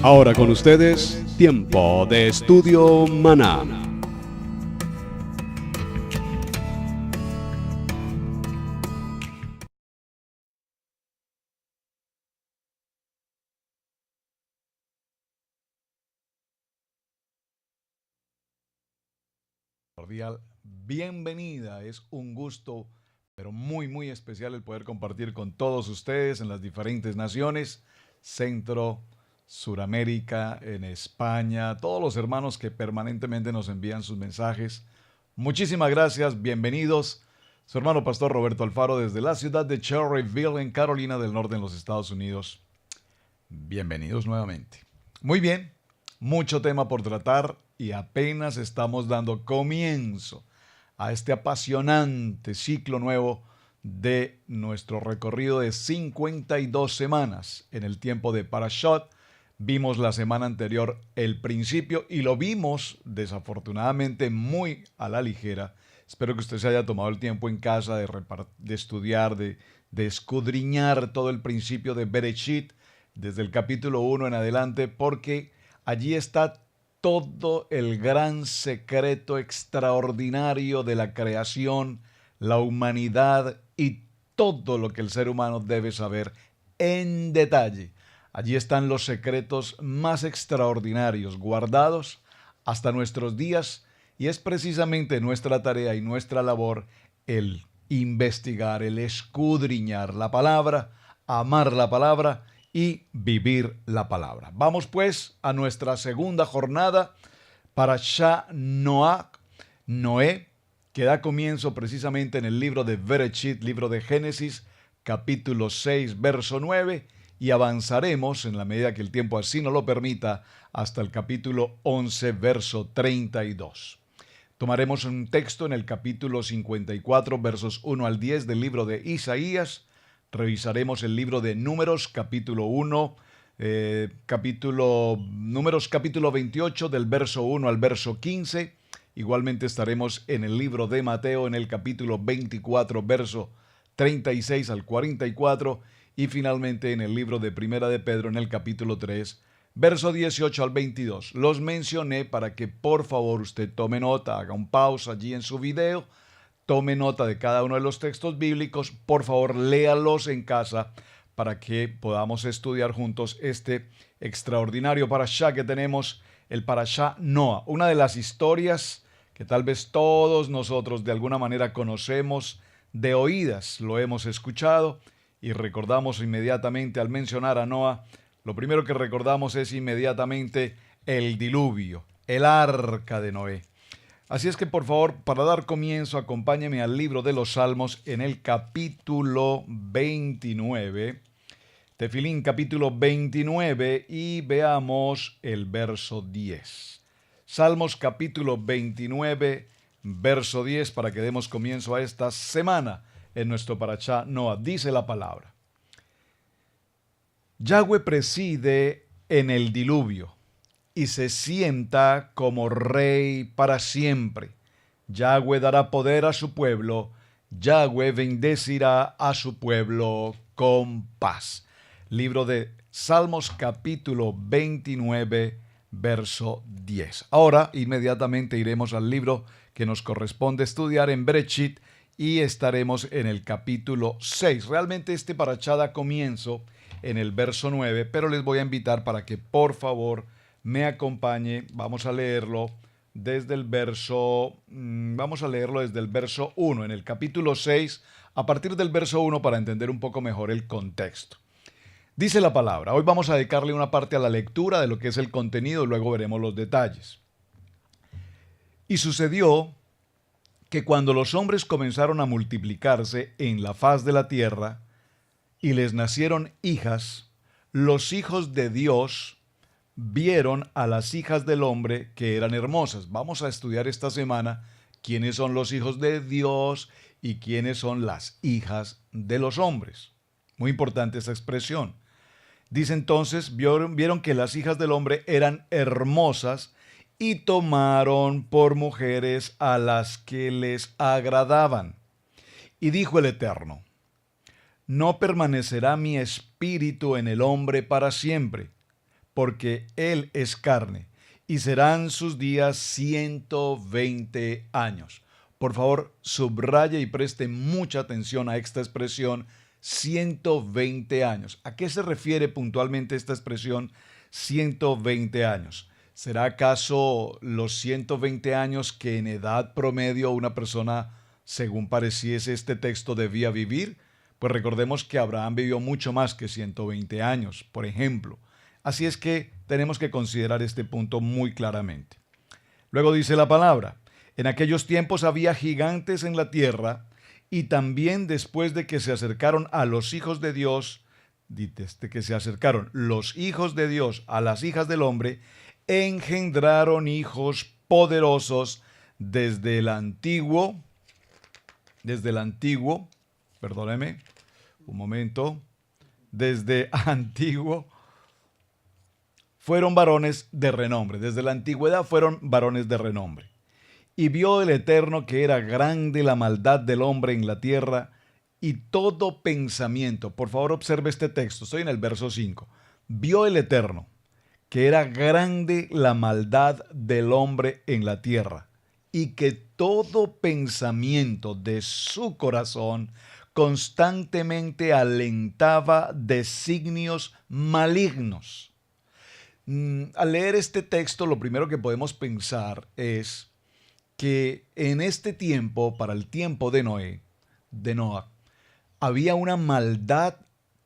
Ahora con ustedes, Tiempo de Estudio Maná. Cordial bienvenida. Es un gusto, pero muy especial el poder compartir con todos ustedes en las diferentes naciones, Centro, Suramérica, en España, todos los hermanos que permanentemente nos envían sus mensajes. Muchísimas gracias, bienvenidos. Su hermano Pastor Roberto Alfaro desde la ciudad de Cherryville, en Carolina del Norte, en los Estados Unidos. Bienvenidos nuevamente. Muy bien, mucho tema por tratar y apenas estamos dando comienzo a este apasionante ciclo nuevo de nuestro recorrido de 52 semanas en el tiempo de Parashot. Vimos la semana anterior el principio y lo vimos desafortunadamente muy a la ligera. Espero que usted se haya tomado el tiempo en casa de estudiar, de escudriñar todo el principio de Bereshit desde el capítulo 1 en adelante, porque allí está todo el gran secreto extraordinario de la creación, la humanidad y todo lo que el ser humano debe saber en detalle. Allí están los secretos más extraordinarios guardados hasta nuestros días, y es precisamente nuestra tarea y nuestra labor el investigar, el escudriñar la palabra, amar la palabra y vivir la palabra. Vamos pues a nuestra segunda jornada, Parashá Noé, que da comienzo precisamente en el libro de Bereshit, libro de Génesis, capítulo 6, verso 9, y avanzaremos, en la medida que el tiempo así nos lo permita, hasta el capítulo 11, verso 32. Tomaremos un texto en el capítulo 54, versos 1 al 10 del libro de Isaías. Revisaremos el libro de Números, capítulo 1, Números, capítulo 28, del verso 1 al verso 15. Igualmente estaremos en el libro de Mateo, en el capítulo 24, verso 36 al 44. Y finalmente en el libro de Primera de Pedro, en el capítulo 3, verso 18 al 22. Los mencioné para que por favor usted tome nota, haga un pausa allí en su video, tome nota de cada uno de los textos bíblicos, por favor léalos en casa para que podamos estudiar juntos este extraordinario parashá que tenemos, el parashá Noa, una de las historias que tal vez todos nosotros de alguna manera conocemos de oídas, lo hemos escuchado y recordamos inmediatamente al mencionar a Noa, lo primero que recordamos es inmediatamente el diluvio, el arca de Noé. Así es que por favor, para dar comienzo, acompáñeme al libro de los Salmos en el capítulo 29, Tefilín capítulo 29, y veamos el verso 10. Salmos capítulo 29, verso 10, para que demos comienzo a esta semana en nuestro Parashá Noa. Dice la palabra: Yahweh preside en el diluvio y se sienta como rey para siempre. Yahweh dará poder a su pueblo. Yahweh bendecirá a su pueblo con paz. Libro de Salmos capítulo 29, verso 10. Ahora inmediatamente iremos al libro que nos corresponde estudiar en Bereshit y estaremos en el capítulo 6. Realmente este parashá da comienzo en el verso 9, pero les voy a invitar para que por favor me acompañe. Vamos a leerlo desde el verso 1 en el capítulo 6, a partir del verso 1 para entender un poco mejor el contexto. Dice la palabra. Hoy vamos a dedicarle una parte a la lectura de lo que es el contenido, luego veremos los detalles. Y sucedió que cuando los hombres comenzaron a multiplicarse en la faz de la tierra y les nacieron hijas, los hijos de Dios vieron a las hijas del hombre que eran hermosas. Vamos a estudiar esta semana quiénes son los hijos de Dios y quiénes son las hijas de los hombres. Muy importante esta expresión. Dice entonces, vieron que las hijas del hombre eran hermosas y tomaron por mujeres a las que les agradaban. Y dijo el Eterno: no permanecerá mi espíritu en el hombre para siempre, porque él es carne, y serán sus días 120 años. Por favor, subraye y preste mucha atención a esta expresión 120 años. ¿A qué se refiere puntualmente esta expresión 120 años? ¿Será acaso los 120 años que en edad promedio una persona, según pareciese este texto, debía vivir? Pues recordemos que Abraham vivió mucho más que 120 años, por ejemplo. Así es que tenemos que considerar este punto muy claramente. Luego dice la palabra: en aquellos tiempos había gigantes en la tierra, y también después de que se acercaron a los hijos de Dios, desde que se acercaron los hijos de Dios a las hijas del hombre, engendraron hijos poderosos desde el antiguo, perdóneme, un momento, desde antiguo, fueron varones de renombre, desde la antigüedad fueron varones de renombre. Y vio el Eterno que era grande la maldad del hombre en la tierra, y todo pensamiento. Por favor, observe este texto, estoy en el verso 5. Vio el Eterno que era grande la maldad del hombre en la tierra, y que todo pensamiento de su corazón constantemente alentaba designios malignos. Al leer este texto, lo primero que podemos pensar es que en este tiempo, para el tiempo de Noah, había una maldad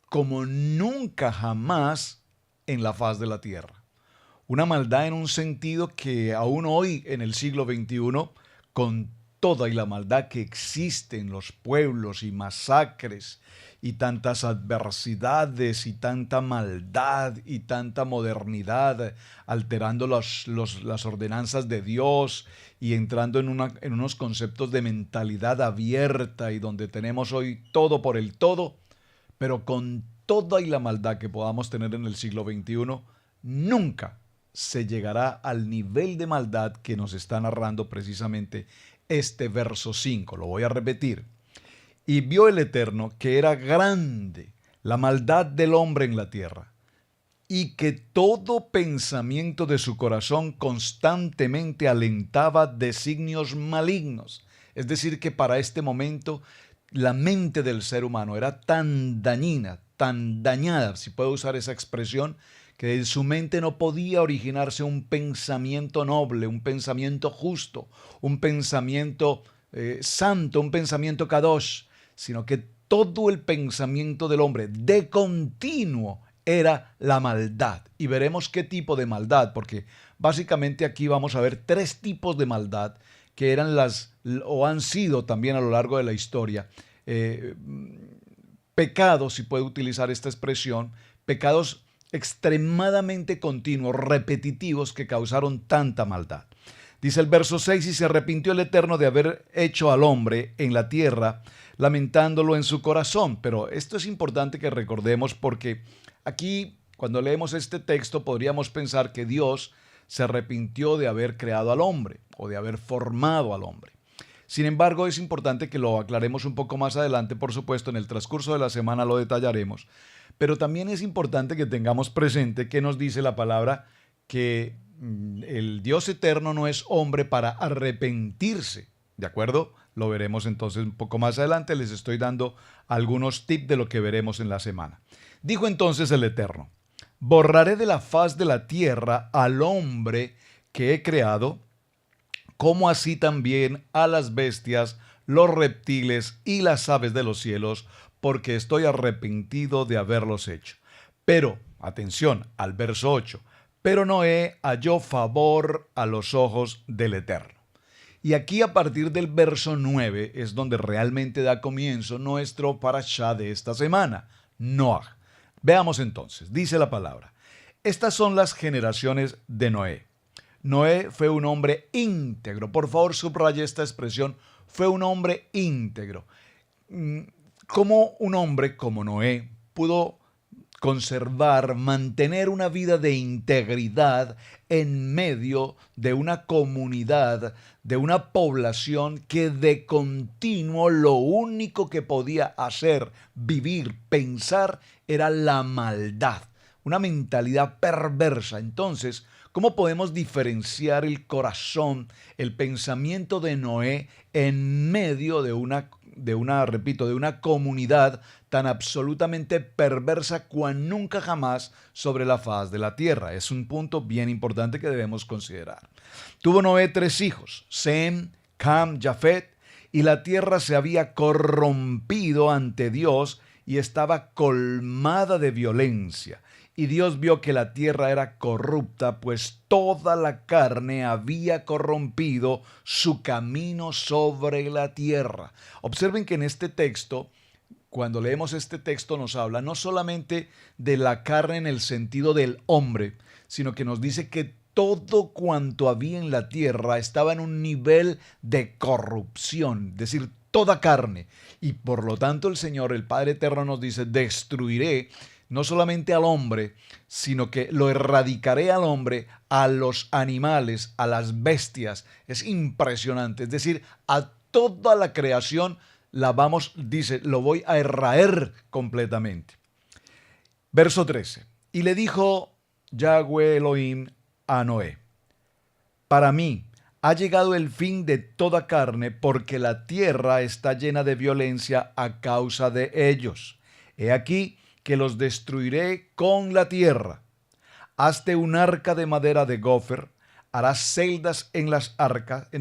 como nunca jamás en la faz de la tierra. Una maldad en un sentido que aún hoy, en el siglo XXI, con toda y la maldad que existe en los pueblos y masacres y tantas adversidades y tanta maldad y tanta modernidad, alterando las ordenanzas de Dios y entrando en unos conceptos de mentalidad abierta, y donde tenemos hoy todo por el todo, pero con toda y la maldad que podamos tener en el siglo XXI, nunca se llegará al nivel de maldad que nos está narrando precisamente este verso 5. Lo voy a repetir. Y vio el Eterno que era grande la maldad del hombre en la tierra, y que todo pensamiento de su corazón constantemente alentaba designios malignos. Es decir, que para este momento la mente del ser humano era tan dañina, tan dañada, si puedo usar esa expresión, que en su mente no podía originarse un pensamiento noble, un pensamiento justo, un pensamiento santo, un pensamiento kadosh, sino que todo el pensamiento del hombre de continuo era la maldad. Y veremos qué tipo de maldad, porque básicamente aquí vamos a ver tres tipos de maldad que eran o han sido también a lo largo de la historia, pecados, si puedo utilizar esta expresión, pecados extremadamente continuos, repetitivos, que causaron tanta maldad. Dice el verso 6, y se arrepintió el Eterno de haber hecho al hombre en la tierra, lamentándolo en su corazón. Pero esto es importante que recordemos, porque aquí, cuando leemos este texto, podríamos pensar que Dios se arrepintió de haber creado al hombre o de haber formado al hombre. Sin embargo, es importante que lo aclaremos un poco más adelante, por supuesto, en el transcurso de la semana lo detallaremos, pero también es importante que tengamos presente que nos dice la palabra que el Dios eterno no es hombre para arrepentirse, ¿de acuerdo? Lo veremos entonces un poco más adelante, les estoy dando algunos tips de lo que veremos en la semana. Dijo entonces el Eterno: borraré de la faz de la tierra al hombre que he creado, como así también a las bestias, los reptiles y las aves de los cielos, porque estoy arrepentido de haberlos hecho. Pero, atención al verso 8, pero Noé halló favor a los ojos del Eterno. Y aquí, a partir del verso 9 es donde realmente da comienzo nuestro parashá de esta semana, Noah. Veamos entonces, dice la palabra: estas son las generaciones de Noé. Noé fue un hombre íntegro. Por favor, subraye esta expresión: fue un hombre íntegro. ¿Cómo un hombre como Noé pudo conservar, mantener una vida de integridad en medio de una comunidad, de una población que de continuo lo único que podía hacer, vivir, pensar, era la maldad? una mentalidad perversa. Entonces, ¿cómo podemos diferenciar el corazón, el pensamiento de Noé en medio de una comunidad tan absolutamente perversa cual nunca jamás sobre la faz de la tierra? Es un punto bien importante que debemos considerar. Tuvo Noé 3 hijos, Sem, Cam, Jafet, y la tierra se había corrompido ante Dios y estaba colmada de violencia. Y Dios vio que la tierra era corrupta, pues toda la carne había corrompido su camino sobre la tierra. Observen que en este texto, cuando leemos este texto, nos habla no solamente de la carne en el sentido del hombre, sino que nos dice que todo cuanto había en la tierra estaba en un nivel de corrupción, es decir, toda carne. Y por lo tanto el Señor, el Padre Eterno, nos dice: destruiré no solamente al hombre, sino que lo erradicaré al hombre, a los animales, a las bestias. Es impresionante. Es decir, a toda la creación dice, lo voy a erraer completamente. Verso 13. Y le dijo Yahweh Elohim a Noé: para mí ha llegado el fin de toda carne, porque la tierra está llena de violencia a causa de ellos. He aquí que los destruiré con la tierra. Hazte un arca de madera de gofer, harás celdas en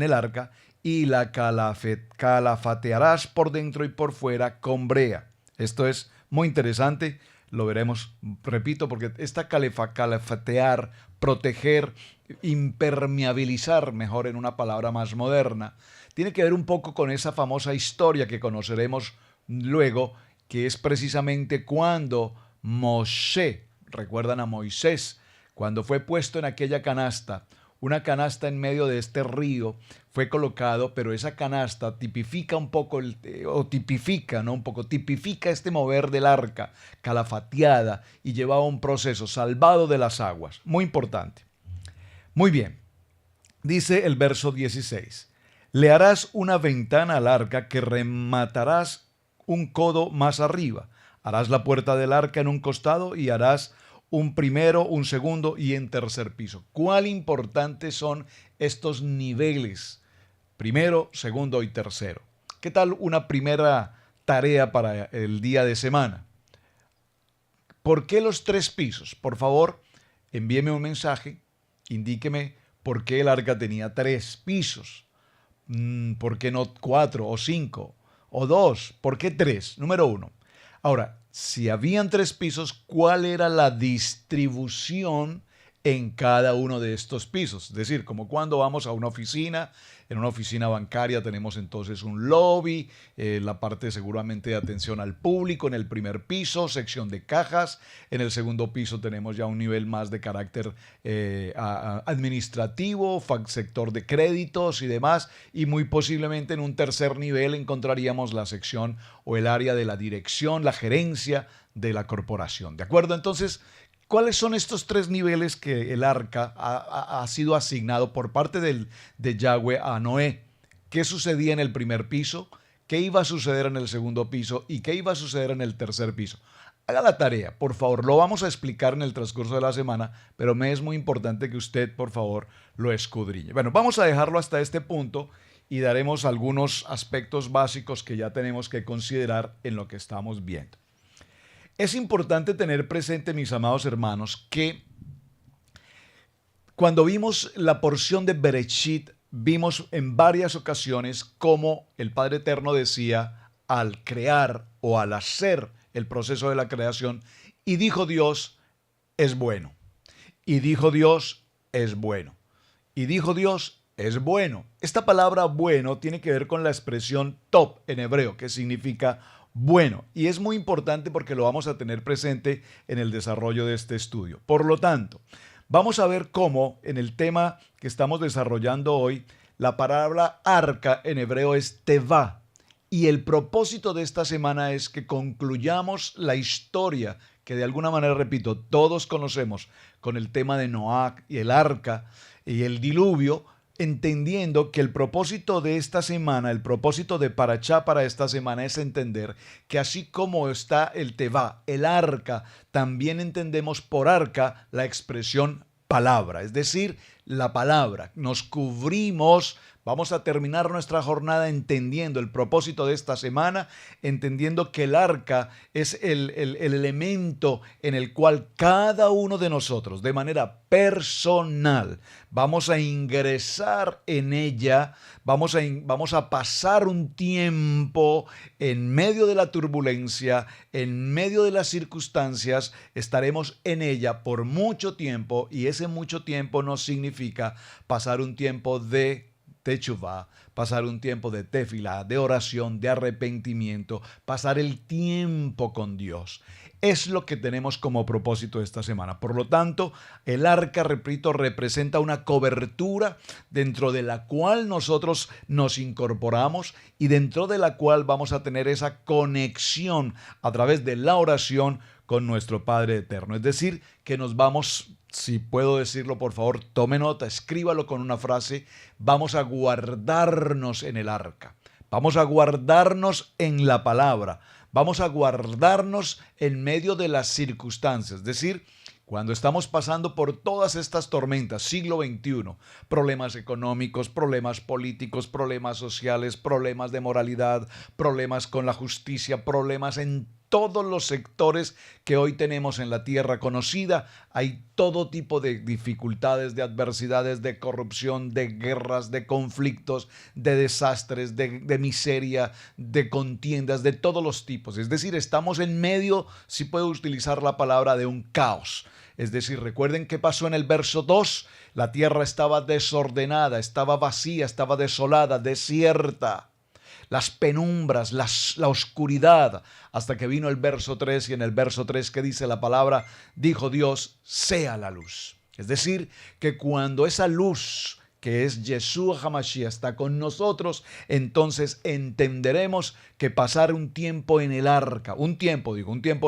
el arca, y la calafatearás por dentro y por fuera con brea. Esto es muy interesante, lo veremos, repito, porque esta calafatear, proteger, impermeabilizar, mejor en una palabra más moderna, tiene que ver un poco con esa famosa historia que conoceremos luego, que es precisamente cuando Moshe, recuerdan a Moisés, cuando fue puesto en aquella canasta, una canasta en medio de este río, fue colocado, pero esa canasta tipifica este mover del arca, calafateada, y llevaba un proceso, salvado de las aguas. Muy importante. Muy bien. Dice el verso 16. Le harás una ventana al arca que rematarás un codo más arriba. Harás la puerta del arca en un costado y harás un primero, un segundo y en tercer piso. ¿Cuál importantes son estos niveles? Primero, segundo y tercero. ¿Qué tal una primera tarea para el día de semana? ¿Por qué los 3 pisos? Por favor, envíeme un mensaje, indíqueme por qué el arca tenía 3 pisos. ¿Por qué no 4 o 5? O 2, ¿por qué 3? Número 1. Ahora, si habían 3 pisos, ¿cuál era la distribución en cada uno de estos pisos? Es decir, como cuando vamos a una oficina, en una oficina bancaria tenemos entonces un lobby, la parte seguramente de atención al público en el primer piso, sección de cajas, en el segundo piso tenemos ya un nivel más de carácter administrativo, sector de créditos y demás, y muy posiblemente en un tercer nivel encontraríamos la sección o el área de la dirección, la gerencia de la corporación. ¿De acuerdo? Entonces, ¿cuáles son estos 3 niveles que el arca ha sido asignado por parte de Yahweh a Noé? ¿Qué sucedía en el primer piso? ¿Qué iba a suceder en el segundo piso? ¿Y qué iba a suceder en el tercer piso? Haga la tarea, por favor. Lo vamos a explicar en el transcurso de la semana, pero me es muy importante que usted, por favor, lo escudriñe. Bueno, vamos a dejarlo hasta este punto y daremos algunos aspectos básicos que ya tenemos que considerar en lo que estamos viendo. Es importante tener presente, mis amados hermanos, que cuando vimos la porción de Bereshit, vimos en varias ocasiones cómo el Padre Eterno decía al crear o al hacer el proceso de la creación, y dijo Dios, es bueno. Y dijo Dios, es bueno. Y dijo Dios, es bueno. Esta palabra bueno tiene que ver con la expresión top en hebreo, que significa bueno, y es muy importante porque lo vamos a tener presente en el desarrollo de este estudio. Por lo tanto, vamos a ver cómo en el tema que estamos desarrollando hoy, la palabra arca en hebreo es tevá, y el propósito de esta semana es que concluyamos la historia que de alguna manera, repito, todos conocemos con el tema de Noé y el arca y el diluvio, entendiendo que el propósito de esta semana, el propósito de Parashá para esta semana es entender que así como está el Tevá, el arca, también entendemos por arca la expresión palabra, es decir, la palabra. Nos cubrimos, vamos a terminar nuestra jornada entendiendo el propósito de esta semana, entendiendo que el arca es el elemento en el cual cada uno de nosotros, de manera personal, vamos a ingresar en ella, vamos a pasar un tiempo en medio de la turbulencia, en medio de las circunstancias, estaremos en ella por mucho tiempo, y ese mucho tiempo no significa pasar un tiempo de Techuvá, pasar un tiempo de tefilá, de oración, de arrepentimiento, pasar el tiempo con Dios. Es lo que tenemos como propósito esta semana. Por lo tanto, el arca, repito, representa una cobertura dentro de la cual nosotros nos incorporamos y dentro de la cual vamos a tener esa conexión a través de la oración con nuestro Padre Eterno. Es decir, que nos vamos, si puedo decirlo, por favor, tome nota, escríbalo con una frase, vamos a guardarnos en el arca, vamos a guardarnos en la palabra, vamos a guardarnos en medio de las circunstancias, es decir, cuando estamos pasando por todas estas tormentas, siglo XXI, problemas económicos, problemas políticos, problemas sociales, problemas de moralidad, problemas con la justicia, problemas en todos los sectores que hoy tenemos en la tierra conocida, hay todo tipo de dificultades, de adversidades, de corrupción, de guerras, de conflictos, de desastres, de miseria, de contiendas, de todos los tipos. Es decir, estamos en medio, si puedo utilizar la palabra, de un caos. Es decir, recuerden qué pasó en el verso 2, la tierra estaba desordenada, estaba vacía, estaba desolada, desierta. Las penumbras, la oscuridad, hasta que vino el verso 3, y en el verso 3 que dice la palabra, dijo Dios, sea la luz. Es decir, que cuando esa luz, que es Yeshua HaMashiach, está con nosotros, entonces entenderemos que pasar un tiempo en el arca, un tiempo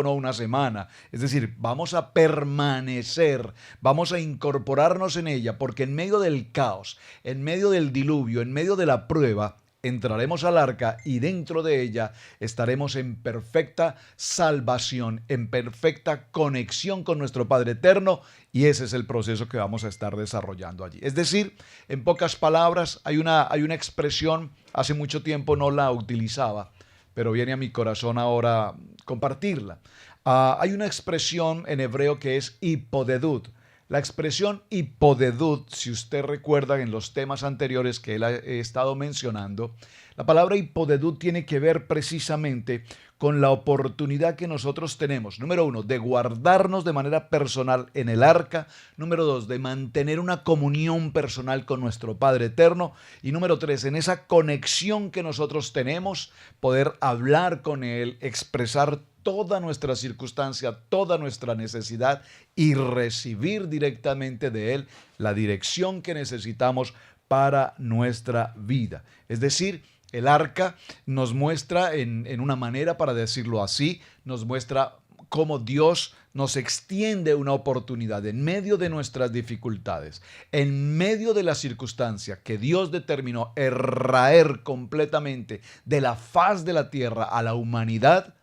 no una semana, es decir, vamos a permanecer, vamos a incorporarnos en ella, porque en medio del caos, en medio del diluvio, en medio de la prueba, entraremos al arca y dentro de ella estaremos en perfecta salvación, en perfecta conexión con nuestro Padre Eterno, y ese es el proceso que vamos a estar desarrollando allí. Es decir, en pocas palabras, hay una expresión, hace mucho tiempo no la utilizaba, pero viene a mi corazón ahora compartirla. Hay una expresión en hebreo que es hipodedut. La expresión hipodedut, si usted recuerda en los temas anteriores que he estado mencionando, la palabra hipodedut tiene que ver precisamente con la oportunidad que nosotros tenemos, número 1, de guardarnos de manera personal en el arca, número 2, de mantener una comunión personal con nuestro Padre Eterno, y número 3, en esa conexión que nosotros tenemos, poder hablar con Él, expresar toda nuestra circunstancia, toda nuestra necesidad y recibir directamente de Él la dirección que necesitamos para nuestra vida. Es decir, el arca nos muestra en una manera, para decirlo así, nos muestra cómo Dios nos extiende una oportunidad en medio de nuestras dificultades, en medio de la circunstancia que Dios determinó erraer completamente de la faz de la tierra a la humanidad.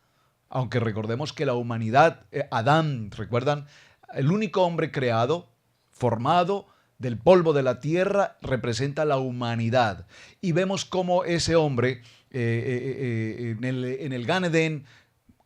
Aunque recordemos que la humanidad, Adán, ¿recuerdan? El único hombre creado, formado del polvo de la tierra, representa la humanidad. Y vemos cómo ese hombre en el Gan Edén,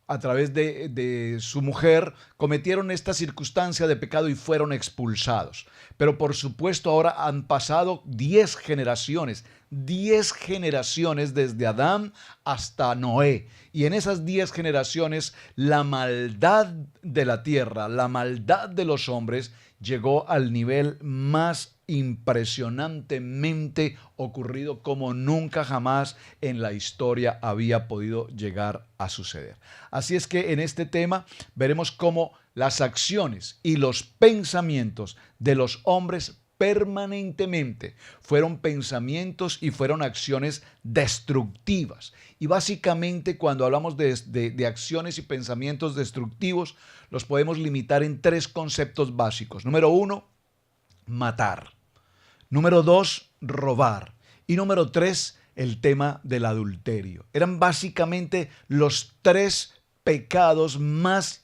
a través de su mujer, cometieron esta circunstancia de pecado y fueron expulsados. Pero por supuesto ahora han pasado 10 generaciones desde Adán hasta Noé. Y en esas 10 generaciones la maldad de la tierra, la maldad de los hombres llegó al nivel más impresionantemente ocurrido como nunca jamás en la historia había podido llegar a suceder. Así es que en este tema veremos cómo las acciones y los pensamientos de los hombres permanentemente fueron pensamientos y fueron acciones destructivas. Y básicamente cuando hablamos de acciones y pensamientos destructivos, los podemos limitar en 3 conceptos básicos. Número 1, matar. Número 2, robar. Y número 3, el tema del adulterio. Eran básicamente los 3 pecados más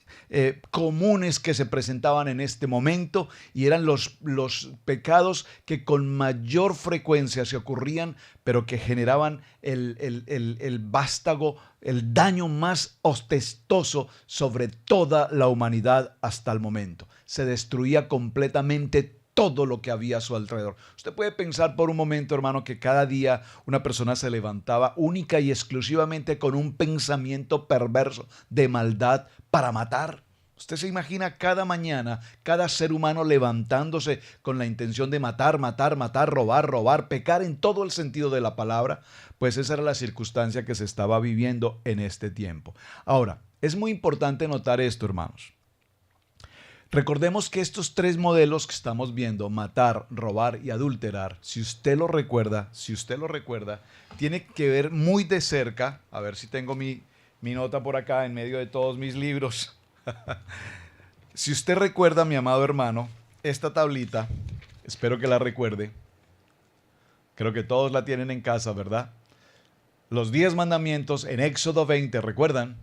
comunes que se presentaban en este momento, y eran los pecados que con mayor frecuencia se ocurrían, pero que generaban el vástago, el daño más ostentoso sobre toda la humanidad hasta el momento. Se destruía completamente todo lo que había a su alrededor. Usted puede pensar por un momento, hermano, que cada día una persona se levantaba única y exclusivamente con un pensamiento perverso de maldad para matar. Usted se imagina cada mañana, cada ser humano levantándose con la intención de matar, matar, matar, robar, robar, pecar en todo el sentido de la palabra. Pues esa era la circunstancia que se estaba viviendo en este tiempo. Ahora, es muy importante notar esto, hermanos. Recordemos que estos 3 modelos que estamos viendo, matar, robar y adulterar, si usted lo recuerda, tiene que ver muy de cerca, a ver si tengo mi nota por acá en medio de todos mis libros. Si usted recuerda, mi amado hermano, esta tablita, espero que la recuerde, creo que todos la tienen en casa, ¿verdad? Los 10 mandamientos en Éxodo 20, ¿recuerdan?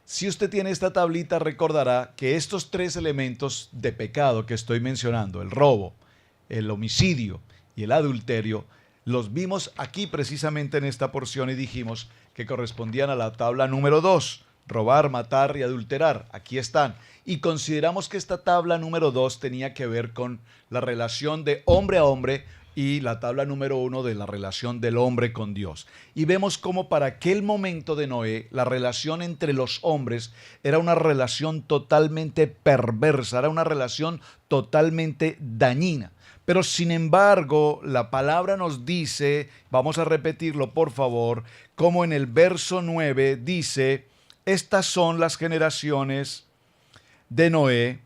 Si usted tiene esta tablita, recordará que estos 3 elementos de pecado que estoy mencionando, el robo, el homicidio y el adulterio, los vimos aquí precisamente en esta porción y dijimos que correspondían a la tabla número 2, robar, matar y adulterar. Aquí están. Y consideramos que esta tabla número 2 tenía que ver con la relación de hombre a hombre, y la tabla número 1 de la relación del hombre con Dios. Y vemos cómo para aquel momento de Noé, la relación entre los hombres era una relación totalmente perversa, era una relación totalmente dañina. Pero sin embargo, la palabra nos dice, vamos a repetirlo por favor, como en el verso 9 dice, estas son las generaciones de Noé,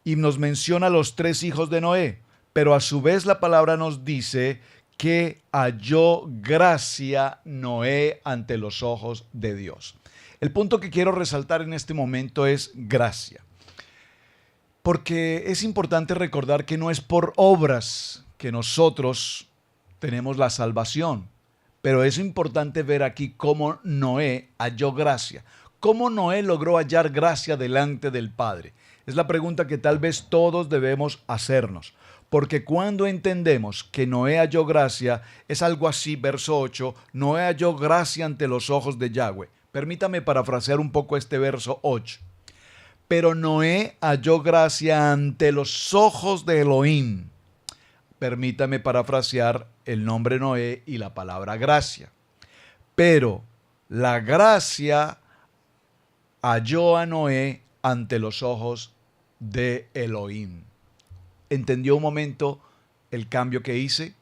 y nos menciona los 3 hijos de Noé. Pero a su vez la palabra nos dice que halló gracia Noé ante los ojos de Dios. El punto que quiero resaltar en este momento es gracia. Porque es importante recordar que no es por obras que nosotros tenemos la salvación. Pero es importante ver aquí cómo Noé halló gracia. ¿Cómo Noé logró hallar gracia delante del Padre? Es la pregunta que tal vez todos debemos hacernos. Porque cuando entendemos que Noé halló gracia, es algo así, verso 8, Noé halló gracia ante los ojos de Yahweh. Permítame parafrasear un poco este verso 8. Pero Noé halló gracia ante los ojos de Elohim. Permítame parafrasear el nombre Noé y la palabra gracia. Pero la gracia halló a Noé ante los ojos de Elohim. ¿Entendió un momento el cambio que hice?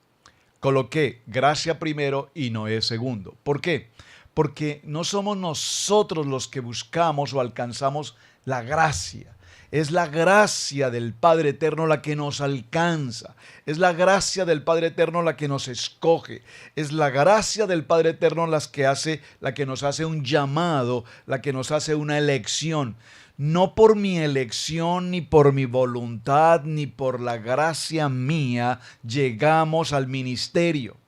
Coloqué gracia primero y Noé segundo. ¿Por qué? Porque no somos nosotros los que buscamos o alcanzamos la gracia. Es la gracia del Padre Eterno la que nos alcanza. Es la gracia del Padre Eterno la que nos escoge. Es la gracia del Padre Eterno la que nos hace un llamado, la que nos hace una elección. No por mi elección, ni por mi voluntad, ni por la gracia mía llegamos al ministerio.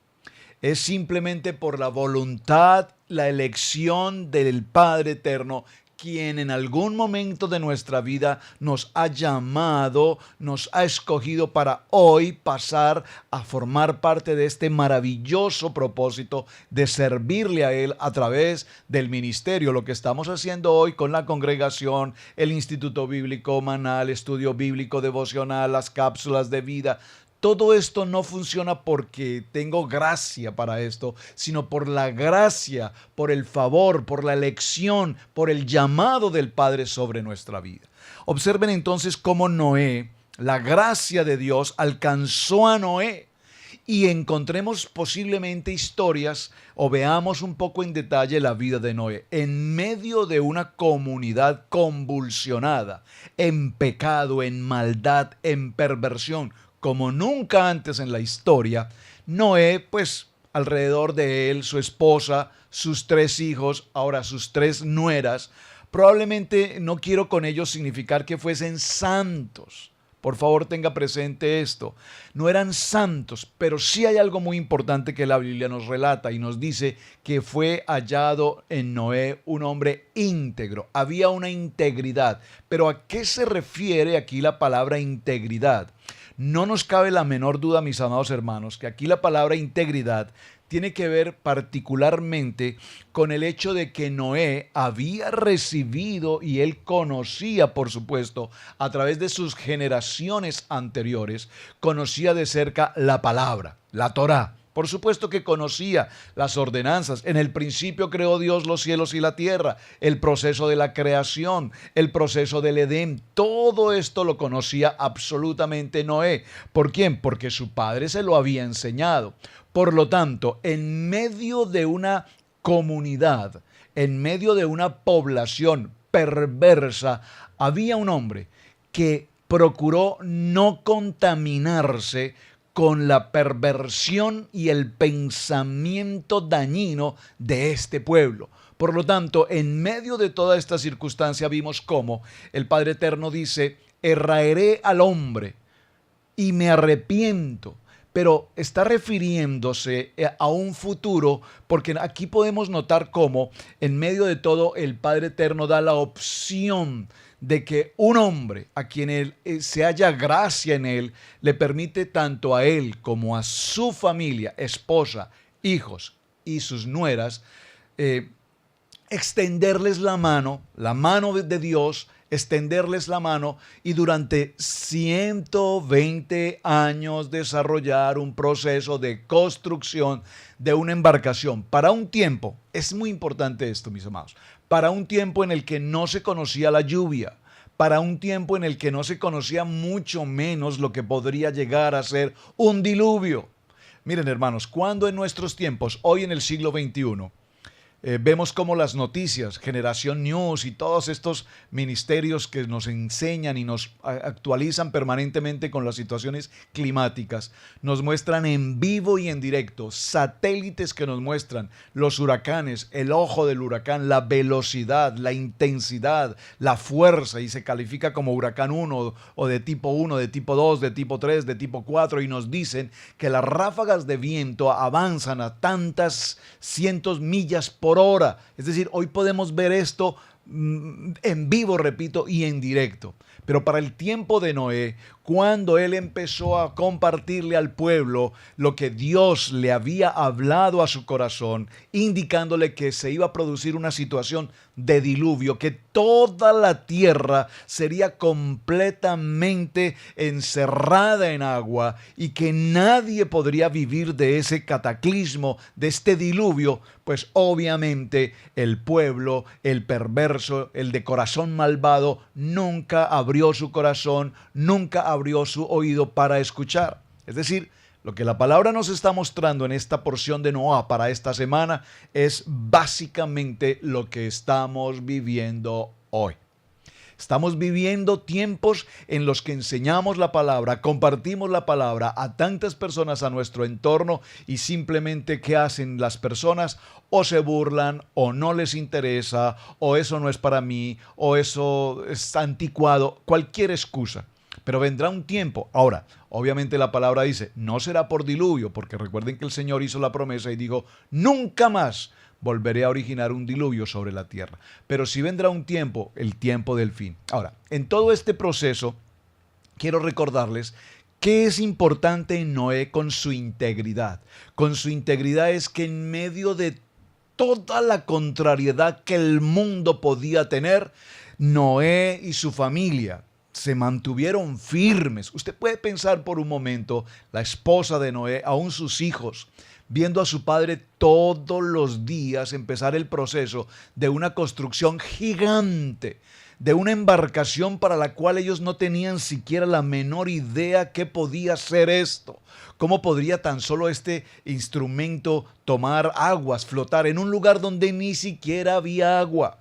Es simplemente por la voluntad, la elección del Padre Eterno, quien en algún momento de nuestra vida nos ha llamado, nos ha escogido para hoy pasar a formar parte de este maravilloso propósito de servirle a Él a través del ministerio. Lo que estamos haciendo hoy con la congregación, el Instituto Bíblico, Maná, el estudio bíblico devocional, las cápsulas de vida. Todo esto no funciona porque tengo gracia para esto, sino por la gracia, por el favor, por la elección, por el llamado del Padre sobre nuestra vida. Observen entonces cómo Noé, la gracia de Dios alcanzó a Noé. Y encontremos posiblemente historias o veamos un poco en detalle la vida de Noé. En medio de una comunidad convulsionada, en pecado, en maldad, en perversión, como nunca antes en la historia, Noé, pues alrededor de él, su esposa, sus 3 hijos, ahora sus 3 nueras, probablemente no quiero con ello significar que fuesen santos, Por favor, tenga presente esto. No eran santos, pero sí hay algo muy importante que la Biblia nos relata y nos dice que fue hallado en Noé un hombre íntegro. Había una integridad. Pero ¿a qué se refiere aquí la palabra integridad? No nos cabe la menor duda, mis amados hermanos, que aquí la palabra integridad tiene que ver particularmente con el hecho de que Noé había recibido y él conocía, por supuesto, a través de sus generaciones anteriores, conocía de cerca la palabra, la Torá. Por supuesto que conocía las ordenanzas. En el principio creó Dios los cielos y la tierra, el proceso de la creación, el proceso del Edén. Todo esto lo conocía absolutamente Noé. ¿Por quién? Porque su padre se lo había enseñado. Por lo tanto, en medio de una comunidad, en medio de una población perversa, había un hombre que procuró no contaminarse con la perversión y el pensamiento dañino de este pueblo. Por lo tanto, en medio de toda esta circunstancia vimos cómo el Padre Eterno dice: erraeré al hombre y me arrepiento. Pero está refiriéndose a un futuro, porque aquí podemos notar cómo en medio de todo el Padre Eterno da la opción de que un hombre a quien se haya gracia en él, le permite tanto a él como a su familia, esposa, hijos y sus nueras, extenderles la mano de Dios, extenderles la mano y durante 120 años desarrollar un proceso de construcción de una embarcación para un tiempo. Es muy importante esto, mis amados. Para un tiempo en el que no se conocía la lluvia, para un tiempo en el que no se conocía mucho menos lo que podría llegar a ser un diluvio. Miren, hermanos, cuando en nuestros tiempos, hoy en el siglo XXI, vemos cómo las noticias, Generación News y todos estos ministerios que nos enseñan y nos actualizan permanentemente con las situaciones climáticas, nos muestran en vivo y en directo satélites que nos muestran los huracanes, el ojo del huracán, la velocidad, la intensidad, la fuerza, y se califica como huracán 1 o de tipo 1, de tipo 2, de tipo 3, de tipo 4, y nos dicen que las ráfagas de viento avanzan a tantas cientos millas por hora. Es decir, hoy podemos ver esto en vivo, repito, y en directo. Pero para el tiempo de Noé, cuando él empezó a compartirle al pueblo lo que Dios le había hablado a su corazón, indicándole que se iba a producir una situación de diluvio, que toda la tierra sería completamente encerrada en agua y que nadie podría vivir de ese cataclismo, de este diluvio, pues obviamente el pueblo, el perverso, el de corazón malvado, nunca abrió su corazón, nunca abrió su oído para escuchar. Es decir, lo que la palabra nos está mostrando en esta porción de Noah para esta semana es básicamente lo que estamos viviendo hoy. Estamos viviendo tiempos en los que enseñamos la palabra, compartimos la palabra a tantas personas a nuestro entorno y simplemente ¿qué hacen las personas? O se burlan, o no les interesa, o eso no es para mí, o eso es anticuado, cualquier excusa. Pero vendrá un tiempo. Ahora, obviamente la palabra dice, no será por diluvio, porque recuerden que el Señor hizo la promesa y dijo, nunca más volveré a originar un diluvio sobre la tierra. Pero sí vendrá un tiempo, el tiempo del fin. Ahora, en todo este proceso, quiero recordarles qué es importante en Noé con su integridad. Con su integridad es que en medio de toda la contrariedad que el mundo podía tener, Noé y su familia se mantuvieron firmes. Usted puede pensar por un momento, la esposa de Noé, aún sus hijos, viendo a su padre todos los días empezar el proceso de una construcción gigante, de una embarcación para la cual ellos no tenían siquiera la menor idea qué podía ser esto. ¿Cómo podría tan solo este instrumento tomar aguas, flotar en un lugar donde ni siquiera había agua?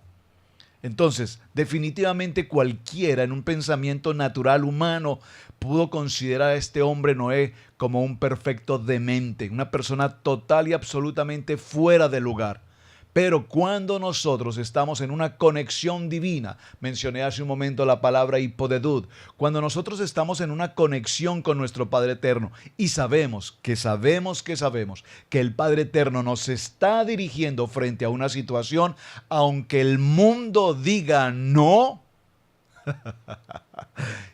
Entonces, definitivamente cualquiera en un pensamiento natural humano pudo considerar a este hombre Noé como un perfecto demente, una persona total y absolutamente fuera de lugar. Pero cuando nosotros estamos en una conexión divina, mencioné hace un momento la palabra hipodedud, cuando nosotros estamos en una conexión con nuestro Padre Eterno y sabemos que el Padre Eterno nos está dirigiendo frente a una situación, aunque el mundo diga no,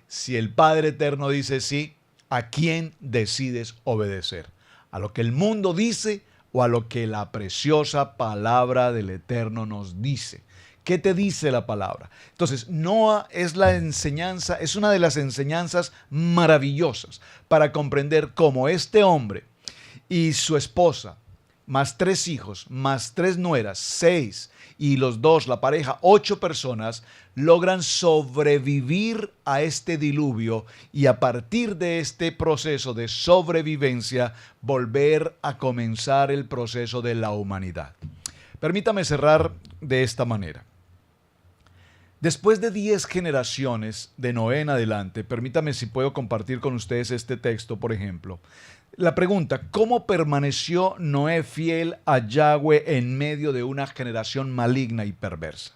si el Padre Eterno dice sí, ¿a quién decides obedecer? ¿A lo que el mundo dice o a lo que la preciosa palabra del Eterno nos dice? ¿Qué te dice la palabra? Entonces, Noa es una de las enseñanzas maravillosas para comprender cómo este hombre y su esposa, más 3 hijos, más 3 nueras, 6, y los 2, la pareja, 8 personas, logran sobrevivir a este diluvio y a partir de este proceso de sobrevivencia, volver a comenzar el proceso de la humanidad. Permítame cerrar de esta manera. Después de 10 generaciones de Noé en adelante, permítame si puedo compartir con ustedes este texto, por ejemplo. La pregunta, ¿cómo permaneció Noé fiel a Yahweh en medio de una generación maligna y perversa?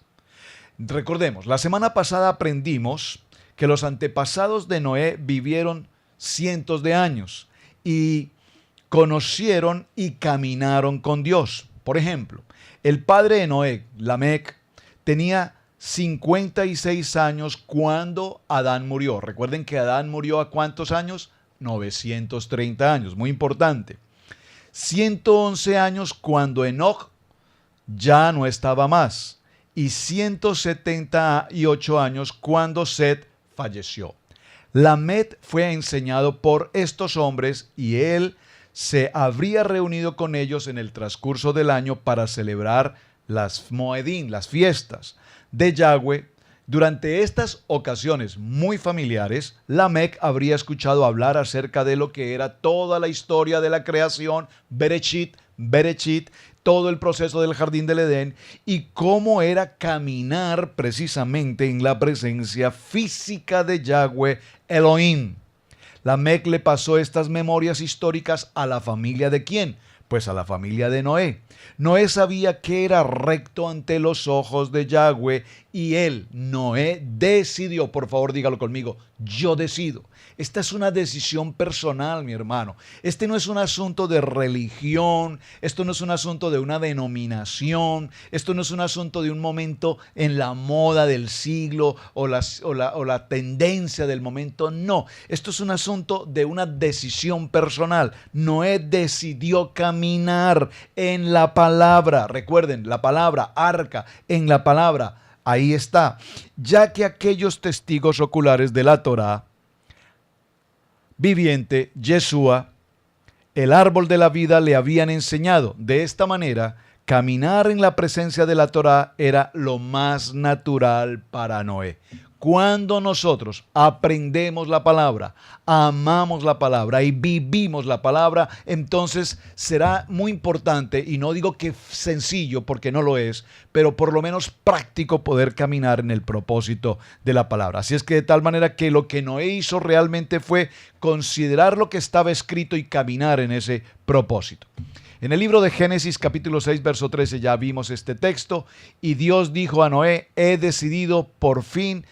Recordemos, la semana pasada aprendimos que los antepasados de Noé vivieron cientos de años y conocieron y caminaron con Dios. Por ejemplo, el padre de Noé, Lamec, tenía 56 años cuando Adán murió. Recuerden que Adán murió ¿a cuántos años? 930 años, muy importante. 111 años cuando Enoch ya no estaba más. Y 178 años cuando Set falleció. Lamed fue enseñado por estos hombres y él se habría reunido con ellos en el transcurso del año para celebrar las Moedín, las fiestas de Yahweh. Durante estas ocasiones muy familiares, Lamec habría escuchado hablar acerca de lo que era toda la historia de la creación, Bereshit, todo el proceso del jardín del Edén y cómo era caminar precisamente en la presencia física de Yahweh Elohim. Lamec le pasó estas memorias históricas a la familia ¿de quién? Pues a la familia de Noé. Noé sabía que era recto ante los ojos de Yahweh y él, Noé, decidió, por favor dígalo conmigo, yo decido. Esta es una decisión personal, mi hermano. Este no es un asunto de religión, esto no es un asunto de una denominación, esto no es un asunto de un momento en la moda del siglo o la tendencia del momento, no. Esto es un asunto de una decisión personal. Noé decidió caminar en la palabra, recuerden, la palabra, arca, en la palabra, ahí está, ya que aquellos testigos oculares de la Torá, viviente, Yeshua, el árbol de la vida le habían enseñado. De esta manera, caminar en la presencia de la Torá era lo más natural para Noé. Cuando nosotros aprendemos la palabra, amamos la palabra y vivimos la palabra, entonces será muy importante, y no digo que sencillo porque no lo es, pero por lo menos práctico poder caminar en el propósito de la palabra. Así es que de tal manera que lo que Noé hizo realmente fue considerar lo que estaba escrito y caminar en ese propósito. En el libro de Génesis capítulo 6 verso 13 ya vimos este texto y Dios dijo a Noé, he decidido por fin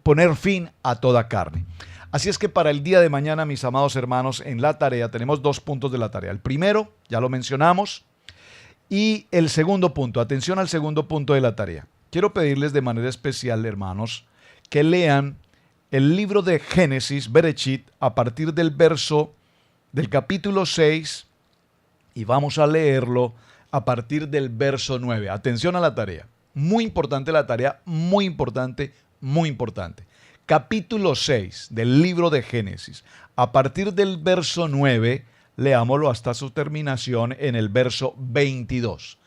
poner fin a toda carne. Así es que para el día de mañana, mis amados hermanos, en la tarea tenemos 2 puntos de la tarea. El primero, ya lo mencionamos, y el segundo punto, atención al segundo punto de la tarea. Quiero pedirles de manera especial, hermanos, que lean el libro de Génesis, Bereshit, a partir del capítulo 6, y vamos a leerlo a partir del verso 9. Atención a la tarea. Muy importante la tarea, muy importante. Capítulo 6 del libro de Génesis. A partir del verso 9, leámoslo hasta su terminación en el verso 22.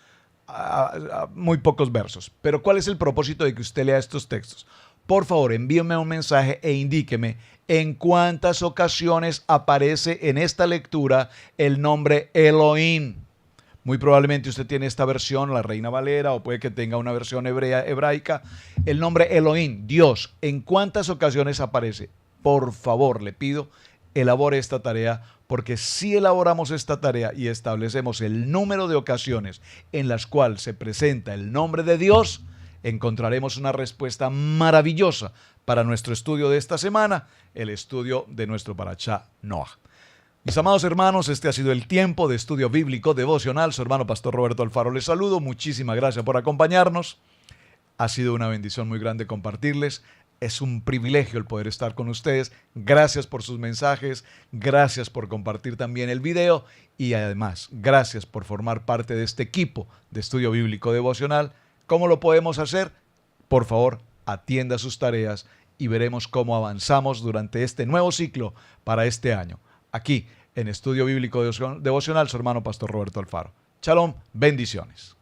Muy pocos versos. Pero ¿cuál es el propósito de que usted lea estos textos? Por favor, envíeme un mensaje e indíqueme en cuántas ocasiones aparece en esta lectura el nombre Elohim. Muy probablemente usted tiene esta versión, la Reina Valera, o puede que tenga una versión hebraica. El nombre Elohim, Dios, ¿en cuántas ocasiones aparece? Por favor, le pido, elabore esta tarea, porque si elaboramos esta tarea y establecemos el número de ocasiones en las cuales se presenta el nombre de Dios, encontraremos una respuesta maravillosa para nuestro estudio de esta semana, el estudio de nuestro Parashá Noaj. Mis amados hermanos, este ha sido el tiempo de estudio bíblico devocional. Su hermano Pastor Roberto Alfaro les saludo. Muchísimas gracias por acompañarnos. Ha sido una bendición muy grande compartirles. Es un privilegio el poder estar con ustedes. Gracias por sus mensajes. Gracias por compartir también el video. Y además, gracias por formar parte de este equipo de estudio bíblico devocional. ¿Cómo lo podemos hacer? Por favor, atienda sus tareas y veremos cómo avanzamos durante este nuevo ciclo para este año. Aquí, en Estudio Bíblico Devocional, su hermano Pastor Roberto Alfaro. Shalom, bendiciones.